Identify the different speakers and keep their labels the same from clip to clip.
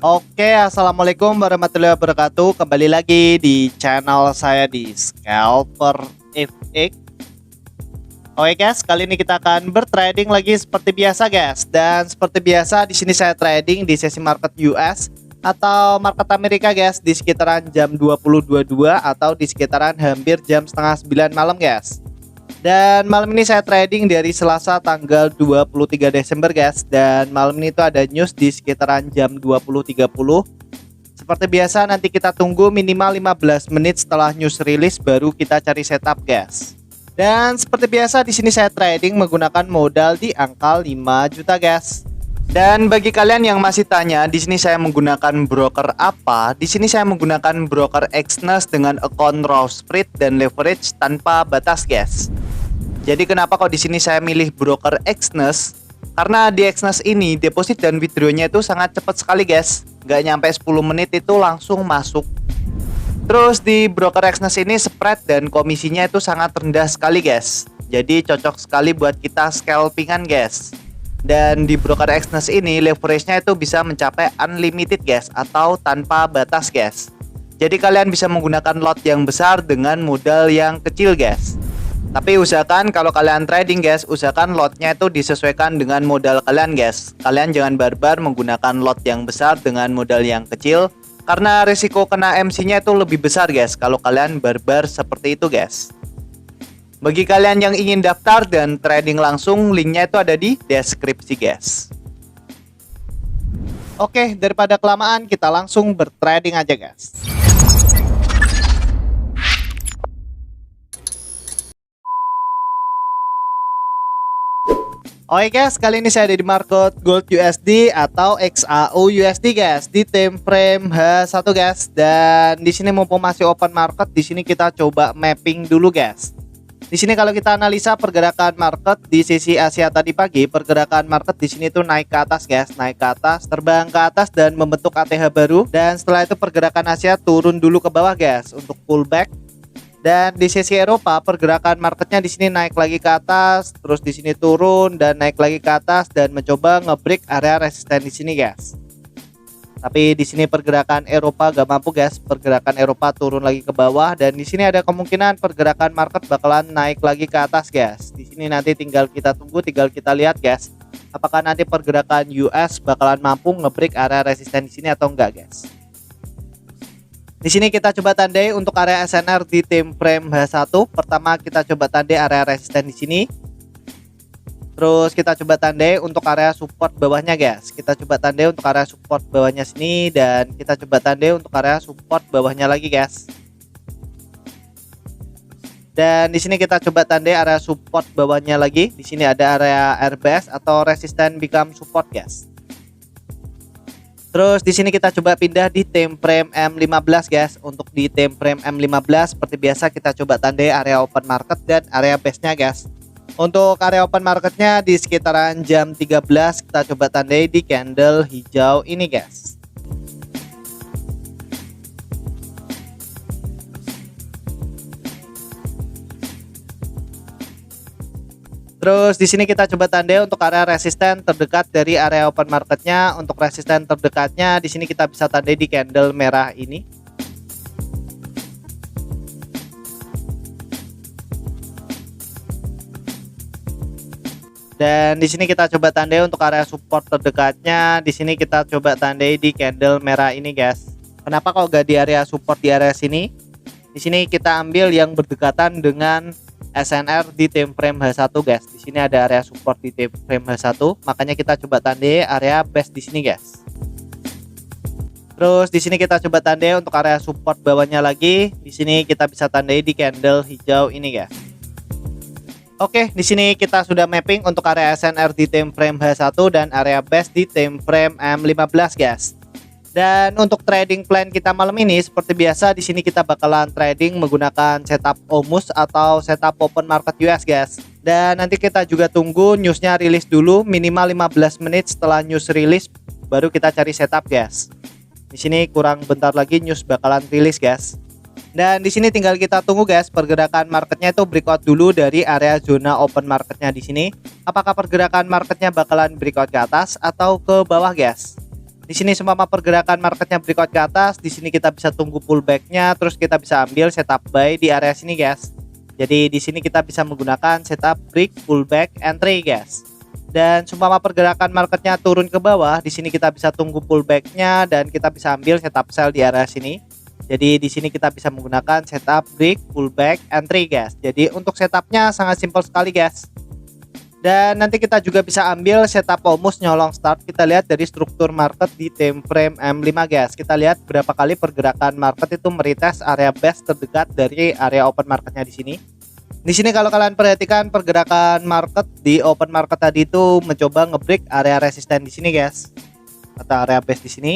Speaker 1: Oke, assalamualaikum warahmatullahi wabarakatuh. Kembali lagi di channel saya di Scalper FX. Oke guys, kali ini kita akan bertrading lagi seperti biasa guys. Dan seperti biasa di sini saya trading di sesi market US atau market Amerika guys di sekitaran jam 20.22 atau di sekitaran hampir jam setengah 9 malam guys. Dan malam ini saya trading dari Selasa tanggal 23 Desember guys. Dan malam ini tuh ada news di sekitaran jam 20.30. Seperti biasa nanti kita tunggu minimal 15 menit setelah news rilis baru kita cari setup guys. Dan seperti biasa di sini saya trading menggunakan modal di angka 5 juta guys. Dan bagi kalian yang masih tanya, di sini saya menggunakan broker apa? Di sini saya menggunakan broker Exness dengan account raw spread dan leverage tanpa batas guys. Jadi kenapa kok di sini saya milih broker Exness? Karena di Exness ini deposit dan withdrawnya itu sangat cepat sekali guys. Nggak nyampe 10 menit itu langsung masuk. Terus di broker Exness ini spread dan komisinya itu sangat rendah sekali guys. Jadi cocok sekali buat kita scalpingan guys. Dan di broker Exness ini leverage-nya itu bisa mencapai unlimited guys atau tanpa batas guys. Jadi kalian bisa menggunakan lot yang besar dengan modal yang kecil guys. Tapi usahakan kalau kalian trading guys, usahakan lotnya itu disesuaikan dengan modal kalian guys. Kalian jangan barbar menggunakan lot yang besar dengan modal yang kecil, karena risiko kena MC-nya itu lebih besar guys kalau kalian barbar seperti itu guys. Bagi kalian yang ingin daftar dan trading langsung, linknya itu ada di deskripsi guys. Oke, daripada kelamaan kita langsung bertrading aja guys. Oke guys, kali ini saya ada di market Gold USD atau XAU USD guys di time frame H1 guys. Dan di sini mumpung masih open market, di sini kita coba mapping dulu guys. Di sini kalau kita analisa pergerakan market di sisi Asia tadi pagi, pergerakan market di sini tuh naik ke atas guys, naik ke atas, terbang ke atas dan membentuk ATH baru. Dan setelah itu pergerakan Asia turun dulu ke bawah guys untuk pullback. Dan di sisi Eropa pergerakan marketnya di sini naik lagi ke atas, terus di sini turun dan naik lagi ke atas dan mencoba ngebreak area resisten di sini guys. Tapi di sini pergerakan Eropa gak mampu guys, pergerakan Eropa turun lagi ke bawah dan di sini ada kemungkinan pergerakan market bakalan naik lagi ke atas guys. Di sini nanti tinggal kita tunggu, tinggal kita lihat guys, apakah nanti pergerakan US bakalan mampu ngebreak area resisten di sini atau enggak guys. Di sini kita coba tandai untuk area SNR di time frame H1. Pertama kita coba tandai area resisten di sini. Terus kita coba tandai untuk area support bawahnya guys. Kita coba tandai untuk area support bawahnya sini dan kita coba tandai untuk area support bawahnya lagi guys. Dan di sini kita coba tandai area support bawahnya lagi. Di sini ada area RBS atau resisten become support guys. Terus di sini kita coba pindah di time frame M15 guys. Untuk di time frame M15 seperti biasa kita coba tandai area open market dan area base-nya guys. Untuk area open marketnya di sekitaran jam 13 kita coba tandai di candle hijau ini guys. Terus di sini kita coba tandai untuk area resisten terdekat dari area open marketnya. Untuk resisten terdekatnya di sini kita bisa tandai di candle merah ini. Dan di sini kita coba tandai untuk area support terdekatnya. Di sini kita coba tandai di candle merah ini guys. Kenapa kok gak di area support di area sini? Di sini kita ambil yang berdekatan dengan SNR di time frame H1 guys. Di sini ada area support di time frame H1, makanya kita coba tandai area base di sini guys. Terus di sini kita coba tandai untuk area support bawahnya lagi. Di sini kita bisa tandai di candle hijau ini guys. Oke, di sini kita sudah mapping untuk area SNR di time frame H1 dan area base di time frame M15 guys. Dan untuk trading plan kita malam ini seperti biasa di sini kita bakalan trading menggunakan setup OMUS atau setup open market US guys. Dan nanti kita juga tunggu newsnya rilis dulu minimal 15 menit setelah news rilis baru kita cari setup guys. Di sini kurang bentar lagi news bakalan rilis guys. Dan di sini tinggal kita tunggu guys pergerakan marketnya itu breakout dulu dari area zona open marketnya di sini. Apakah pergerakan marketnya bakalan breakout ke atas atau ke bawah guys? Di sini seumpama pergerakan marketnya breakout ke atas, di sini kita bisa tunggu pullbacknya, terus kita bisa ambil setup buy di area sini guys. Jadi di sini kita bisa menggunakan setup break, pullback, entry guys. Dan seumpama pergerakan marketnya turun ke bawah, di sini kita bisa tunggu pullbacknya dan kita bisa ambil setup sell di area sini. Jadi di sini kita bisa menggunakan setup break, pullback, entry guys. Jadi untuk setupnya sangat simpel sekali guys. Dan nanti kita juga bisa ambil setup almost nyolong start. Kita lihat dari struktur market di time frame M5 guys. Kita lihat berapa kali pergerakan market itu meretest area base terdekat dari area open marketnya di sini. Di sini kalau kalian perhatikan pergerakan market di open market tadi itu mencoba ngebreak area resisten di sini guys, atau area base di sini.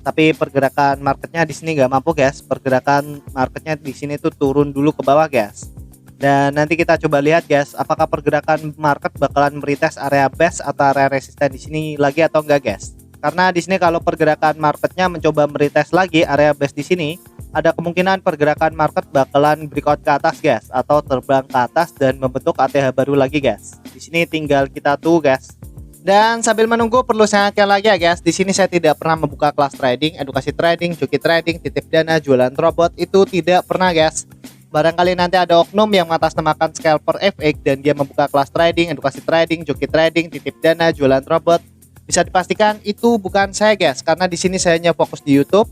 Speaker 1: Tapi pergerakan marketnya di sini nggak mampu guys. Pergerakan marketnya di sini tuh turun dulu ke bawah guys. Dan nanti kita coba lihat guys, apakah pergerakan market bakalan meretest area base atau area resisten di sini lagi atau enggak guys. Karena di sini kalau pergerakan marketnya mencoba meretest lagi area base di sini, ada kemungkinan pergerakan market bakalan breakout ke atas guys, atau terbang ke atas dan membentuk ATH baru lagi guys. Di sini tinggal kita tunggu guys. Dan sambil menunggu perlu saya ingatkan lagi ya guys, di sini saya tidak pernah membuka kelas trading, edukasi trading, joki trading, titip dana, jualan robot, itu tidak pernah guys. Barangkali nanti ada oknum yang mengatasnamakan Scalper FX dan dia membuka kelas trading, edukasi trading, joki trading, titip dana, jualan robot. Bisa dipastikan itu bukan saya guys, karena di sini saya hanya fokus di YouTube.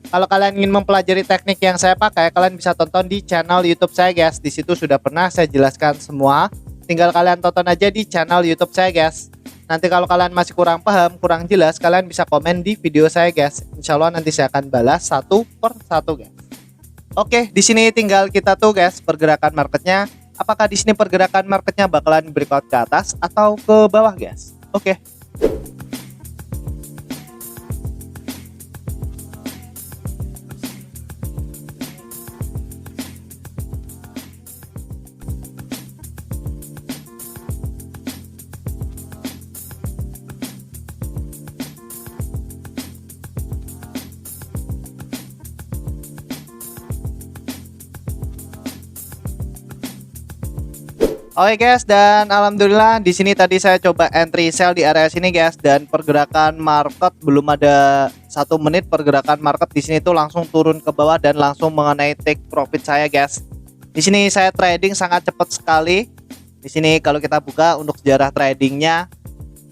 Speaker 1: Kalau kalian ingin mempelajari teknik yang saya pakai, kalian bisa tonton di channel YouTube saya guys. Di situ sudah pernah saya jelaskan semua. Tinggal kalian tonton aja di channel YouTube saya guys. Nanti kalau kalian masih kurang paham, kurang jelas, kalian bisa komen di video saya guys. Insya Allah nanti saya akan balas satu per satu guys. Oke, di sini tinggal kita tuh guys pergerakan marketnya. Apakah di sini pergerakan marketnya bakalan breakout ke atas atau ke bawah guys? Oke. Oke guys, dan alhamdulillah di sini tadi saya coba entry sell di area sini guys, dan pergerakan market belum ada 1 menit pergerakan market di sini tuh langsung turun ke bawah dan langsung mengenai take profit saya guys. Di sini saya trading sangat cepat sekali. Di sini kalau kita buka untuk sejarah tradingnya,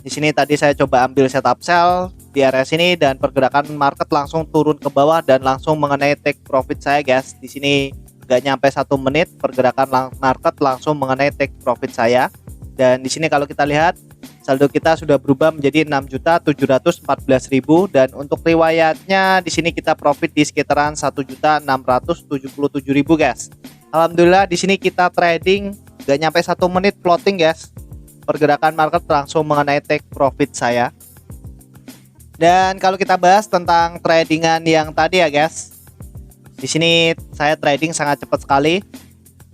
Speaker 1: di sini tadi saya coba ambil setup sell di area sini dan pergerakan market langsung turun ke bawah dan langsung mengenai take profit saya guys. Di sini gak nyampe 1 menit pergerakan market langsung mengenai take profit saya. Dan di sini kalau kita lihat saldo kita sudah berubah menjadi 6.714.000 dan untuk riwayatnya di sini kita profit di sekitaran 1.677.000 guys. Alhamdulillah di sini kita trading gak nyampe 1 menit floating guys. Pergerakan market langsung mengenai take profit saya. Dan kalau kita bahas tentang tradingan yang tadi ya guys, di sini saya trading sangat cepat sekali.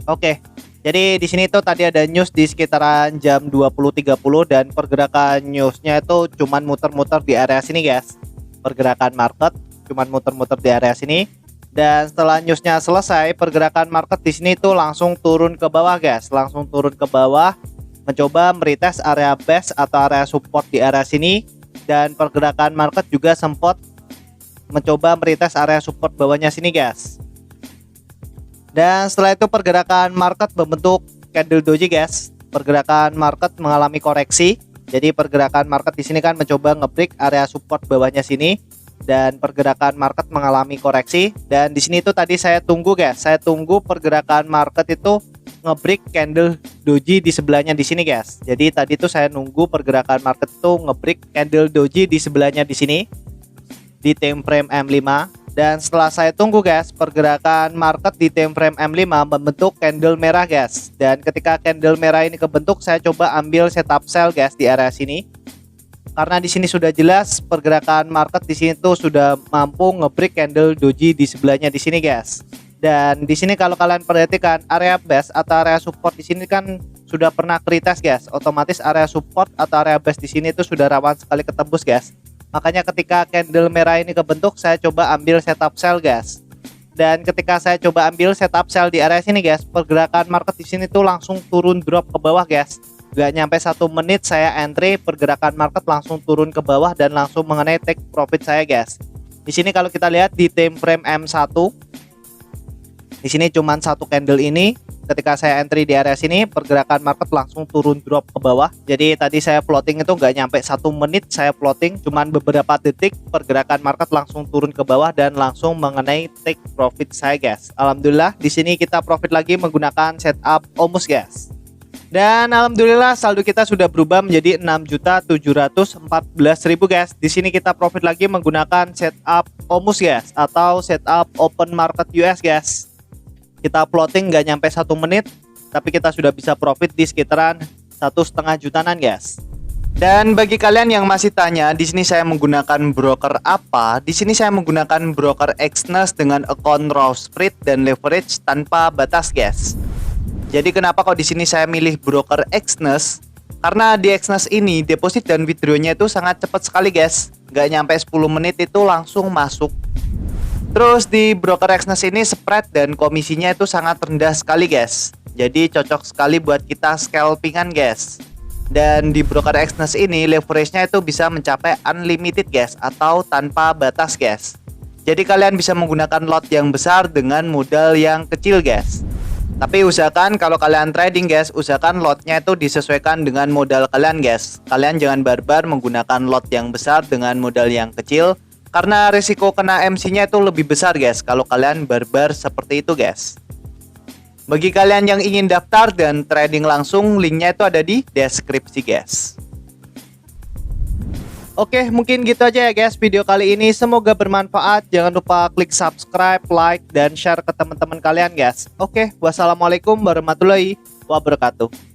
Speaker 1: Oke. Jadi di sini tuh tadi ada news di sekitaran jam 20.30 dan pergerakan newsnya itu cuman muter-muter di area sini guys. Pergerakan market cuman muter-muter di area sini. Dan setelah newsnya selesai, pergerakan market di sini tuh langsung turun ke bawah guys. Langsung turun ke bawah, mencoba meretest area base atau area support di area sini. Dan pergerakan market juga sempat mencoba meretest area support bawahnya sini guys. Dan setelah itu pergerakan market membentuk candle doji guys. Pergerakan market mengalami koreksi. Jadi pergerakan market di sini kan mencoba ngebreak area support bawahnya sini dan pergerakan market mengalami koreksi. Dan di sini itu tadi saya tunggu guys. Saya tunggu pergerakan market itu ngebreak candle doji di sebelahnya di sini guys. Jadi tadi tuh saya nunggu pergerakan market itu ngebreak candle doji di sebelahnya di sini di time frame M5. Dan setelah saya tunggu guys, pergerakan market di time frame M5 membentuk candle merah guys. Dan ketika candle merah ini kebentuk, saya coba ambil setup sell guys di area sini. Karena di sini sudah jelas pergerakan market di sini tuh sudah mampu ngebreak candle doji di sebelahnya di sini guys. Dan di sini kalau kalian perhatikan area base atau area support di sini kan sudah pernah retest guys. Otomatis area support atau area base di sini tuh sudah rawan sekali ketembus guys. Makanya ketika candle merah ini kebentuk, saya coba ambil setup sell guys. Dan ketika saya coba ambil setup sell di area sini guys, pergerakan market di sini tuh langsung turun drop ke bawah guys. Gak nyampe 1 menit saya entry, pergerakan market langsung turun ke bawah dan langsung mengenai take profit saya guys. Di sini kalau kita lihat di time frame M1, di sini cuman satu candle ini. Ketika saya entry di area sini, pergerakan market langsung turun drop ke bawah. Jadi tadi saya plotting itu nggak nyampe 1 menit saya plotting, cuman beberapa detik pergerakan market langsung turun ke bawah dan langsung mengenai take profit saya guys. Alhamdulillah di sini kita profit lagi menggunakan setup OMUS guys. Dan alhamdulillah saldo kita sudah berubah menjadi 6.714.000 guys. Di sini kita profit lagi menggunakan setup OMUS guys, atau setup open market US guys. Kita plotting nggak nyampe 1 menit, tapi kita sudah bisa profit di sekitaran 1,5 jutaan guys. Dan bagi kalian yang masih tanya, di sini saya menggunakan broker apa? Di sini saya menggunakan broker Exness dengan account raw spread dan leverage tanpa batas guys. Jadi kenapa kok di sini saya milih broker Exness? Karena di Exness ini deposit dan withdrawnya itu sangat cepat sekali guys. Nggak nyampe 10 menit itu langsung masuk. Terus di broker Exness ini spread dan komisinya itu sangat rendah sekali guys. Jadi cocok sekali buat kita scalpingan guys. Dan di broker Exness ini leverage-nya itu bisa mencapai unlimited guys, atau tanpa batas guys. Jadi kalian bisa menggunakan lot yang besar dengan modal yang kecil guys. Tapi usahakan kalau kalian trading guys, usahakan lotnya itu disesuaikan dengan modal kalian guys. Kalian jangan barbar menggunakan lot yang besar dengan modal yang kecil, karena risiko kena MC-nya itu lebih besar guys kalau kalian barbar seperti itu guys. Bagi kalian yang ingin daftar dan trading langsung, linknya itu ada di deskripsi guys. Oke, mungkin gitu aja ya guys video kali ini. Semoga bermanfaat. Jangan lupa klik subscribe, like, dan share ke teman-teman kalian guys. Oke, wassalamualaikum warahmatullahi wabarakatuh.